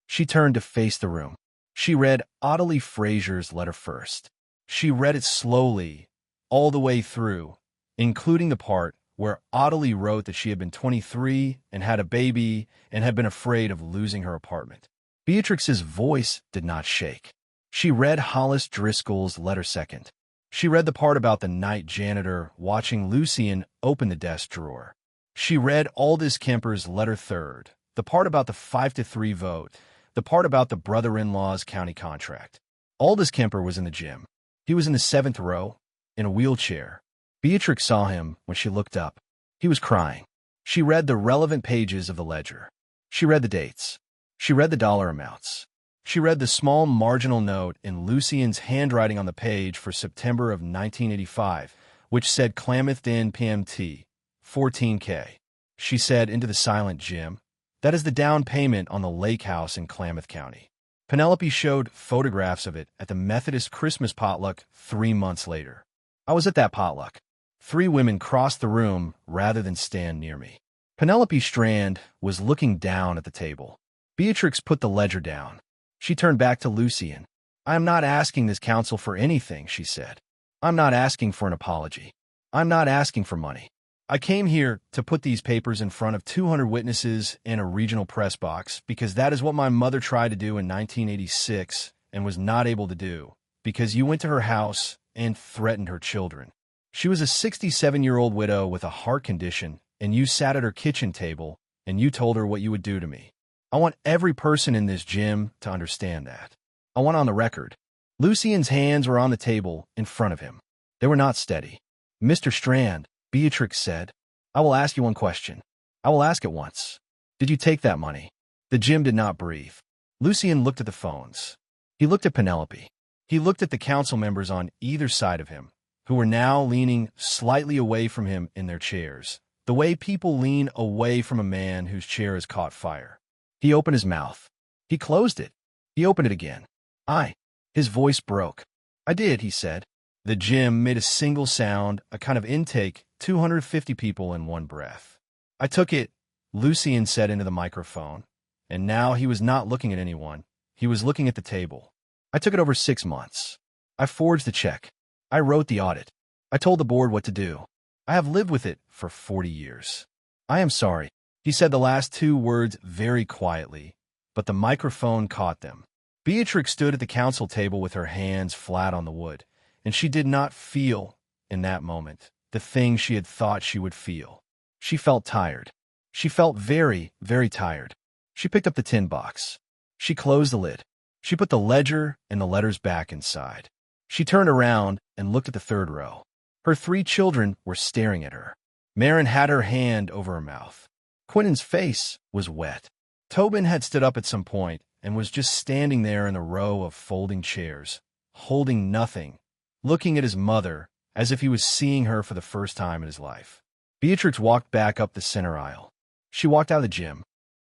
She turned to face the room. She read Ottilie Fraser's letter first. She read it slowly, all the way through, including the part where Ottilie wrote that she had been 23 and had a baby and had been afraid of losing her apartment. Beatrix's voice did not shake. She read Hollis Driscoll's letter second. She read the part about the night janitor watching Lucien open the desk drawer. She read Aldous Kemper's letter third, the part about the 5-3 vote, the part about the brother-in-law's county contract. Aldous Kemper was in the gym. He was in the 7th row, in a wheelchair. Beatrix saw him when she looked up. He was crying. She read the relevant pages of the ledger. She read the dates. She read the dollar amounts. She read the small marginal note in Lucien's handwriting on the page for September of 1985, which said Klamath Den PMT, 14K. She said into the silent Jim, that is the down payment on the lake house in Klamath County. Penelope showed photographs of it at the Methodist Christmas potluck 3 months later. I was at that potluck. 3 women crossed the room rather than stand near me. Penelope Strand was looking down at the table. Beatrix put the ledger down. She turned back to Lucien. I am not asking this council for anything, she said. I'm not asking for an apology. I'm not asking for money. I came here to put these papers in front of 200 witnesses in a regional press box because that is what my mother tried to do in 1986 and was not able to do because you went to her house and threatened her children. She was a 67-year-old widow with a heart condition, and you sat at her kitchen table, and you told her what you would do to me. I want every person in this gym to understand that. I want on the record. Lucien's hands were on the table in front of him. They were not steady. Mr. Strand, Beatrix said, I will ask you one question. I will ask it once. Did you take that money? The gym did not breathe. Lucien looked at the phones. He looked at Penelope. He looked at the council members on either side of him, who were now leaning slightly away from him in their chairs, the way people lean away from a man whose chair has caught fire. He opened his mouth. He closed it. He opened it again. I. His voice broke. I did, he said. The gym made a single sound, a kind of intake, 250 people in one breath. I took it, Lucian said into the microphone, and now he was not looking at anyone. He was looking at the table. I took it over 6 months. I forged the check. I wrote the audit. I told the board what to do. I have lived with it for 40 years. I am sorry. He said the last 2 words very quietly, but the microphone caught them. Beatrix stood at the council table with her hands flat on the wood, and she did not feel, in that moment, the thing she had thought she would feel. She felt tired. She felt very, very tired. She picked up the tin box. She closed the lid. She put the ledger and the letters back inside. She turned around and looked at the 3rd row. Her 3 children were staring at her. Maren had her hand over her mouth. Quentin's face was wet. Tobin had stood up at some point and was just standing there in a row of folding chairs, holding nothing, looking at his mother as if he was seeing her for the first time in his life. Beatrix walked back up the center aisle. She walked out of the gym.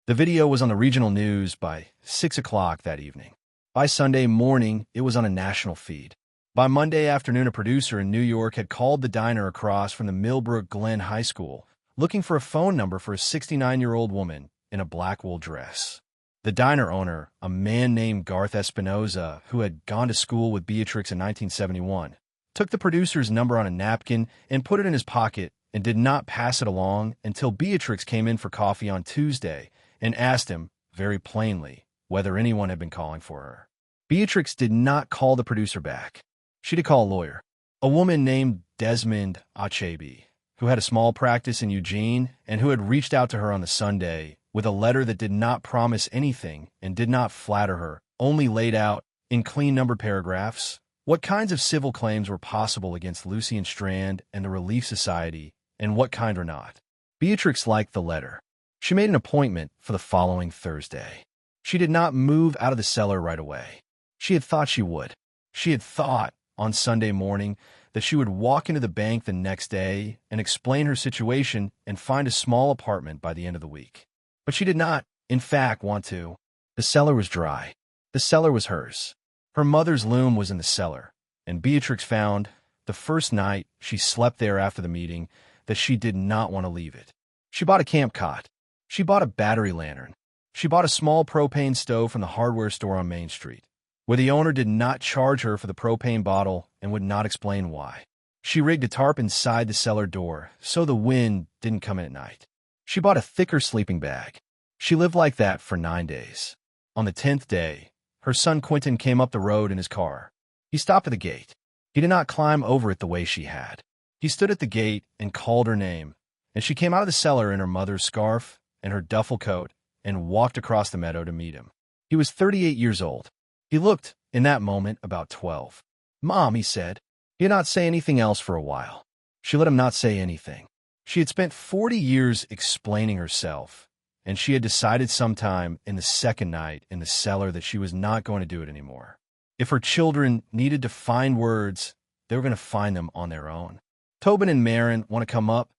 The video was on the regional news by 6 o'clock that evening. By Sunday morning, it was on a national feed. By Monday afternoon, a producer in New York had called the diner across from the Millbrook Glen High School, looking for a phone number for a 69-year-old woman in a black wool dress. The diner owner, a man named Garth Espinoza, who had gone to school with Beatrix in 1971, took the producer's number on a napkin and put it in his pocket and did not pass it along until Beatrix came in for coffee on Tuesday and asked him, very plainly, whether anyone had been calling for her. Beatrix did not call the producer back. She did call a lawyer, a woman named Desmond Achebe, who had a small practice in Eugene and who had reached out to her on the Sunday with a letter that did not promise anything and did not flatter her, only laid out, in clean numbered paragraphs, what kinds of civil claims were possible against Lucian Strand and the Relief Society and what kind were not. Beatrix liked the letter. She made an appointment for the following Thursday. She did not move out of the cellar right away. She had thought she would. She had thought, on Sunday morning, that she would walk into the bank the next day and explain her situation and find a small apartment by the end of the week. But she did not, in fact, want to. The cellar was dry. The cellar was hers. Her mother's loom was in the cellar, and Beatrix found, the first night she slept there after the meeting, that she did not want to leave it. She bought a camp cot. She bought a battery lantern. She bought a small propane stove from the hardware store on Main Street, where the owner did not charge her for the propane bottle and would not explain why. She rigged a tarp inside the cellar door so the wind didn't come in at night. She bought a thicker sleeping bag. She lived like that for 9 days. On the 10th day, her son Quentin came up the road in his car. He stopped at the gate. He did not climb over it the way she had. He stood at the gate and called her name, and she came out of the cellar in her mother's scarf and her duffel coat and walked across the meadow to meet him. He was 38 years old. He looked, in that moment, about 12. "Mom," he said. He did not say anything else for a while. She let him not say anything. She had spent 40 years explaining herself, and she had decided sometime in the second night in the cellar that she was not going to do it anymore. If her children needed to find words, they were going to find them on their own. "Tobin and Maren want to come up?"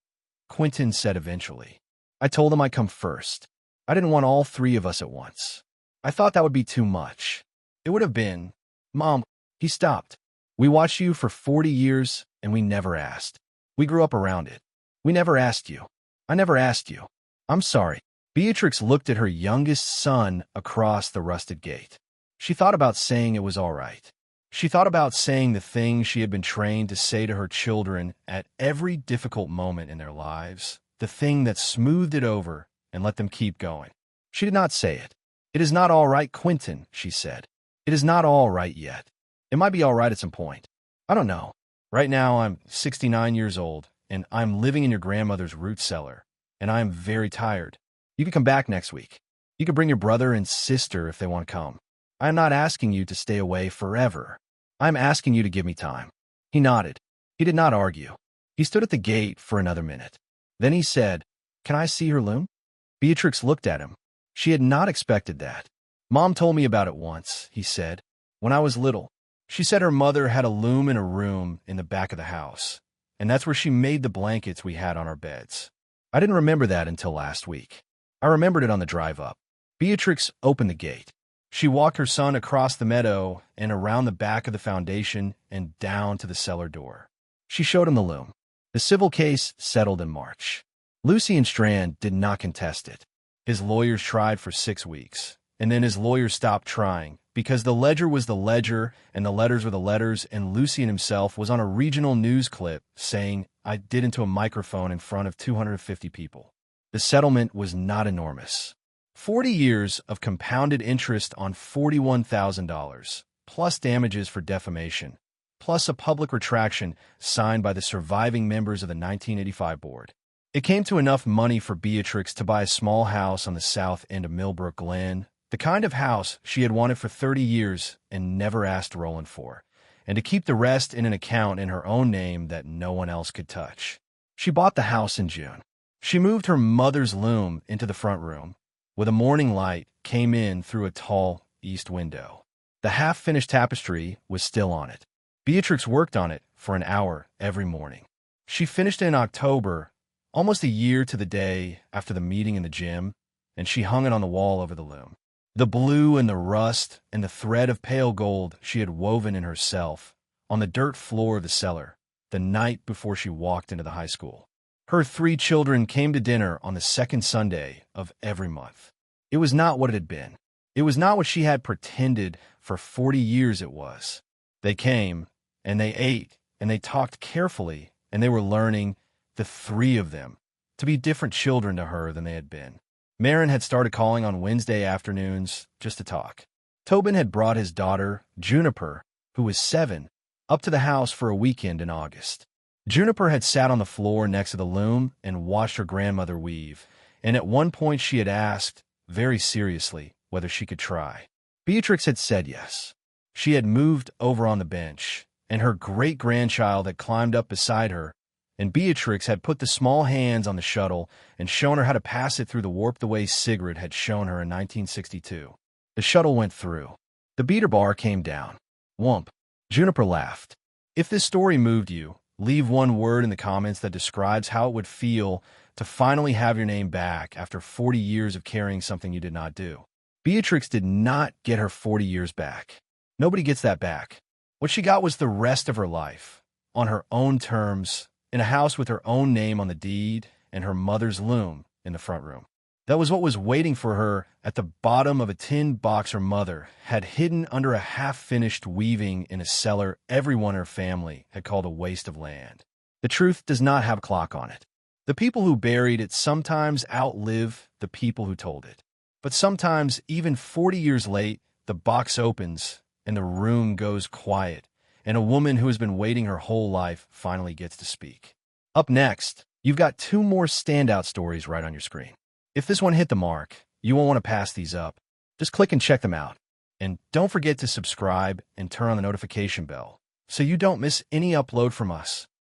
Quentin said eventually. "I told them I'd come first. I didn't want all 3 of us at once. I thought that would be too much. It would have been, Mom," he stopped. "We watched you for 40 years, and we never asked. We grew up around it. We never asked you. I never asked you. I'm sorry." Beatrix looked at her youngest son across the rusted gate. She thought about saying it was all right. She thought about saying the thing she had been trained to say to her children at every difficult moment in their lives, the thing that smoothed it over and let them keep going. She did not say it. "It is not all right, Quentin," she said. "It is not all right yet. It might be all right at some point. I don't know. Right now I'm 69 years old, and I'm living in your grandmother's root cellar, and I am very tired. You can come back next week. You can bring your brother and sister if they want to come. I am not asking you to stay away forever. I am asking you to give me time." He nodded. He did not argue. He stood at the gate for another minute. Then he said, "Can I see her loom?" Beatrix looked at him. She had not expected that. "Mom told me about it once," he said, "when I was little. She said her mother had a loom in a room in the back of the house, and that's where she made the blankets we had on our beds. I didn't remember that until last week. I remembered it on the drive up." Beatrix opened the gate. She walked her son across the meadow and around the back of the foundation and down to the cellar door. She showed him the loom. The civil case settled in March. Lucy and Strand did not contest it. His lawyers tried for 6 weeks, and then his lawyers stopped trying because the ledger was the ledger and the letters were the letters, and Lucian himself was on a regional news clip saying, "I did," into a microphone in front of 250 people. The settlement was not enormous. 40 years of compounded interest on $41,000, plus damages for defamation, plus a public retraction signed by the surviving members of the 1985 board. It came to enough money for Beatrix to buy a small house on the south end of Millbrook Glen, the kind of house she had wanted for 30 years and never asked Roland for, and to keep the rest in an account in her own name that no one else could touch. She bought the house in June. She moved her mother's loom into the front room, with a morning light came in through a tall east window. The half-finished tapestry was still on it. Beatrix worked on it for an hour every morning. She finished it in October, almost a year to the day after the meeting in the gym, and she hung it on the wall over the loom. The blue and the rust and the thread of pale gold she had woven in herself on the dirt floor of the cellar the night before she walked into the high school. Her 3 children came to dinner on the second Sunday of every month. It was not what it had been. It was not what she had pretended for 40 years it was. They came, and they ate, and they talked carefully, and they were learning, the 3 of them, to be different children to her than they had been. Marin had started calling on Wednesday afternoons just to talk. Tobin had brought his daughter, Juniper, who was 7, up to the house for a weekend in August. Juniper had sat on the floor next to the loom and watched her grandmother weave, and at one point she had asked, very seriously, whether she could try. Beatrix had said yes. She had moved over on the bench, and her great-grandchild had climbed up beside her, and Beatrix had put the small hands on the shuttle and shown her how to pass it through the warp the way Sigrid had shown her in 1962. The shuttle went through. The beater bar came down. Whomp. Juniper laughed. If this story moved you, leave one word in the comments that describes how it would feel to finally have your name back after 40 years of carrying something you did not do. Beatrix did not get her 40 years back. Nobody gets that back. What she got was the rest of her life, on her own terms, in a house with her own name on the deed and her mother's loom in the front room. That was what was waiting for her at the bottom of a tin box her mother had hidden under a half-finished weaving in a cellar everyone in her family had called a waste of land. The truth does not have a clock on it. The people who buried it sometimes outlive the people who told it. But sometimes, even 40 years late, the box opens and the room goes quiet, and a woman who has been waiting her whole life finally gets to speak. Up next, you've got 2 more standout stories right on your screen. If this one hit the mark, you won't want to pass these up. Just click and check them out. And don't forget to subscribe and turn on the notification bell so you don't miss any upload from us.